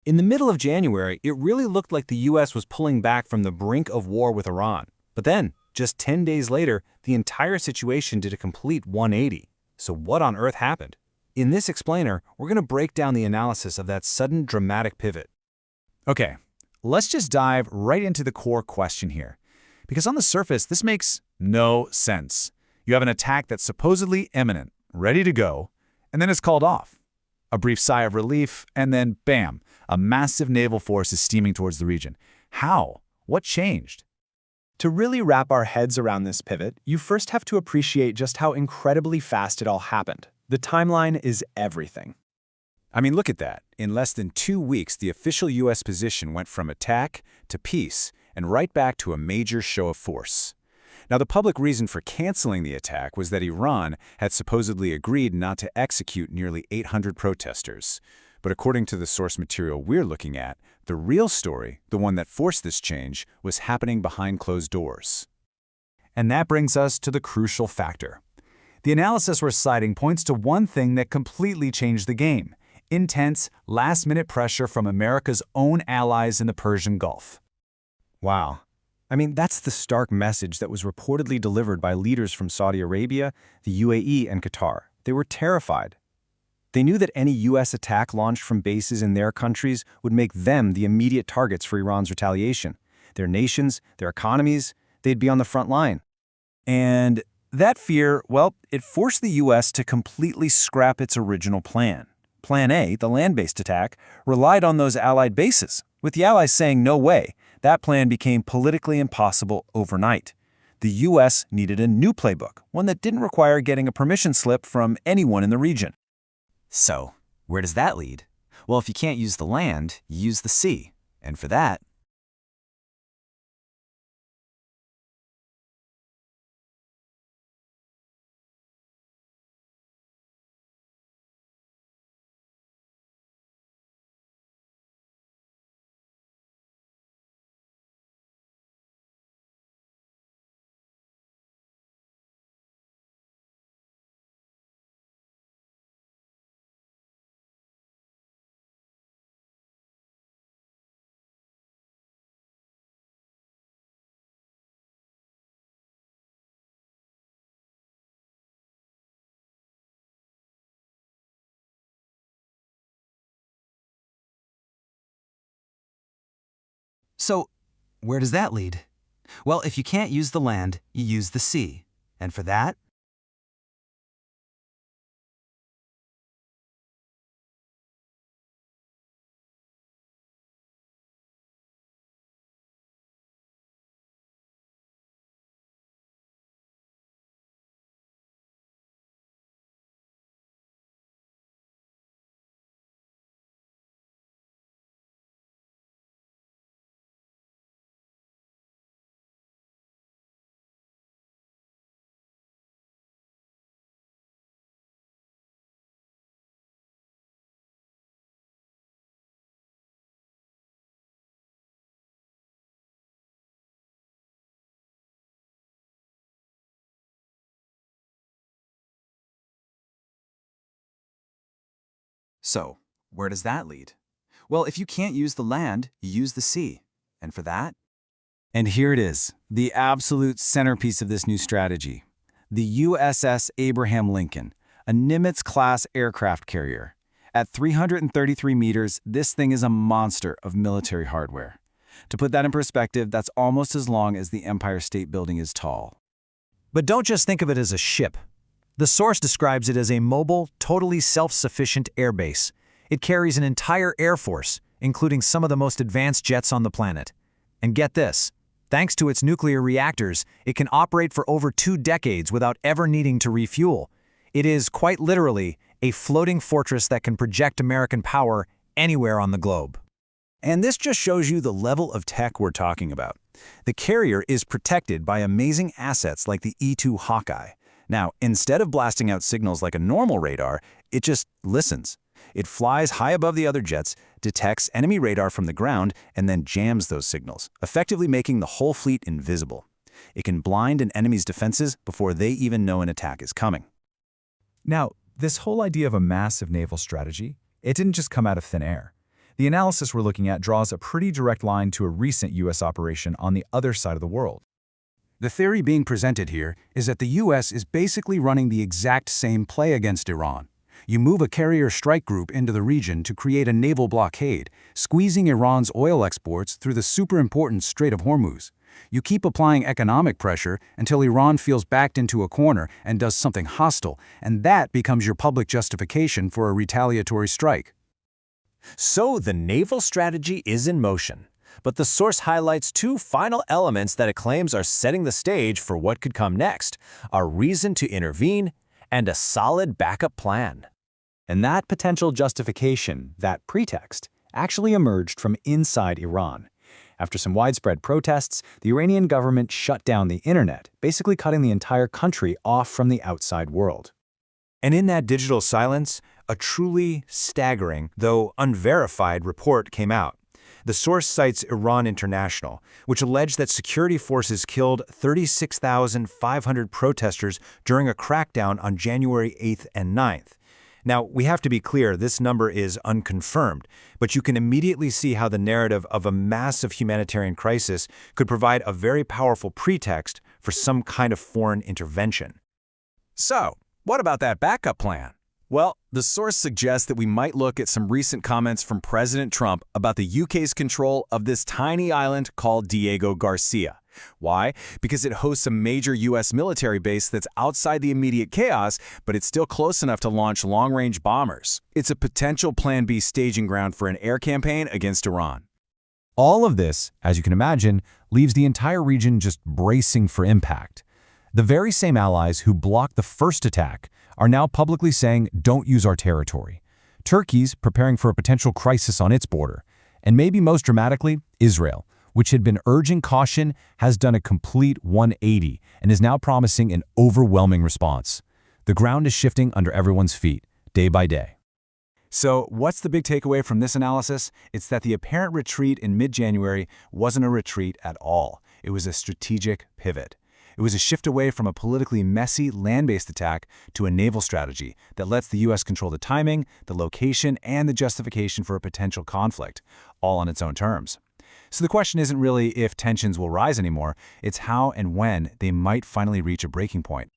In the middle of January, it really looked like the US was pulling back from the brink of war with Iran. But then, just 10 days later, the entire situation did a complete 180. So what on earth happened? In this explainer, we're going to break down the analysis of that sudden dramatic pivot. Okay, let's just dive right into the core question here. Because on the surface, this makes no sense. You have an attack that's supposedly imminent, ready to go, and then it's called off. A brief sigh of relief, and then bam, a massive naval force is steaming towards the region. How? What changed? To really wrap our heads around this pivot, you first have to appreciate just how incredibly fast it all happened. The timeline is everything. I mean, look at that. In less than 2 weeks, the official U.S. position went from attack to peace and right back to a major show of force. Now, the public reason for canceling the attack was that Iran had supposedly agreed not to execute nearly 800 protesters. But according to the source material we're looking at, the real story, the one that forced this change, was happening behind closed doors. And that brings us to the crucial factor. The analysis we're citing points to one thing that completely changed the game: intense, last-minute pressure from America's own allies in the Persian Gulf. Wow. I mean, that's the stark message that was reportedly delivered by leaders from Saudi Arabia, the UAE, and Qatar. They were terrified. They knew that any U.S. attack launched from bases in their countries would make them the immediate targets for Iran's retaliation. Their nations, their economies, they'd be on the front line. And that fear, well, it forced the U.S. to completely scrap its original plan. Plan A, the land-based attack, relied on those allied bases. With the allies saying no way, that plan became politically impossible overnight. The U.S. needed a new playbook, one that didn't require getting a permission slip from anyone in the region. So, where does that lead? Well, if you can't use the land, you use the sea. And for that, So, where does that lead? Well, if you can't use the land, you use the sea. And for that, where does that lead? Well, if you can't use the land, you use the sea. And for that? And here it is, the absolute centerpiece of this new strategy. The USS Abraham Lincoln, a Nimitz-class aircraft carrier. At 333 meters, this thing is a monster of military hardware. To put that in perspective, that's almost as long as the Empire State Building is tall. But don't just think of it as a ship. The source describes it as a mobile, totally self-sufficient airbase. It carries an entire air force, including some of the most advanced jets on the planet. And get this, thanks to its nuclear reactors, it can operate for over 2 decades without ever needing to refuel. It is, quite literally, a floating fortress that can project American power anywhere on the globe. And this just shows you the level of tech we're talking about. The carrier is protected by amazing assets like the E-2 Hawkeye. Now, instead of blasting out signals like a normal radar, it just listens. It flies high above the other jets, detects enemy radar from the ground, and then jams those signals, effectively making the whole fleet invisible. It can blind an enemy's defenses before they even know an attack is coming. Now, this whole idea of a massive naval strategy, it didn't just come out of thin air. The analysis we're looking at draws a pretty direct line to a recent U.S. operation on the other side of the world. The theory being presented here is that the U.S. is basically running the exact same play against Iran. You move a carrier strike group into the region to create a naval blockade, squeezing Iran's oil exports through the super-important Strait of Hormuz. You keep applying economic pressure until Iran feels backed into a corner and does something hostile, and that becomes your public justification for a retaliatory strike. So the naval strategy is in motion, but the source highlights two final elements that it claims are setting the stage for what could come next: a reason to intervene and a solid backup plan. And that potential justification, that pretext, actually emerged from inside Iran. After some widespread protests, the Iranian government shut down the internet, basically cutting the entire country off from the outside world. And in that digital silence, a truly staggering, though unverified, report came out. The source cites Iran International, which alleged that security forces killed 36,500 protesters during a crackdown on January 8th and 9th. Now, we have to be clear, this number is unconfirmed, but you can immediately see how the narrative of a massive humanitarian crisis could provide a very powerful pretext for some kind of foreign intervention. So, what about that backup plan? Well, the source suggests that we might look at some recent comments from President Trump about the UK's control of this tiny island called Diego Garcia. Why? Because it hosts a major U.S. military base that's outside the immediate chaos, but it's still close enough to launch long-range bombers. It's a potential Plan B staging ground for an air campaign against Iran. All of this, as you can imagine, leaves the entire region just bracing for impact. The very same allies who blocked the first attack are now publicly saying, "Don't use our territory." Turkey's preparing for a potential crisis on its border. And maybe most dramatically, Israel, which had been urging caution, has done a complete 180 and is now promising an overwhelming response. The ground is shifting under everyone's feet, day by day. So, what's the big takeaway from this analysis? It's that the apparent retreat in mid-January wasn't a retreat at all. It was a strategic pivot. It was a shift away from a politically messy land-based attack to a naval strategy that lets the U.S. control the timing, the location, and the justification for a potential conflict, all on its own terms. So the question isn't really if tensions will rise anymore, it's how and when they might finally reach a breaking point.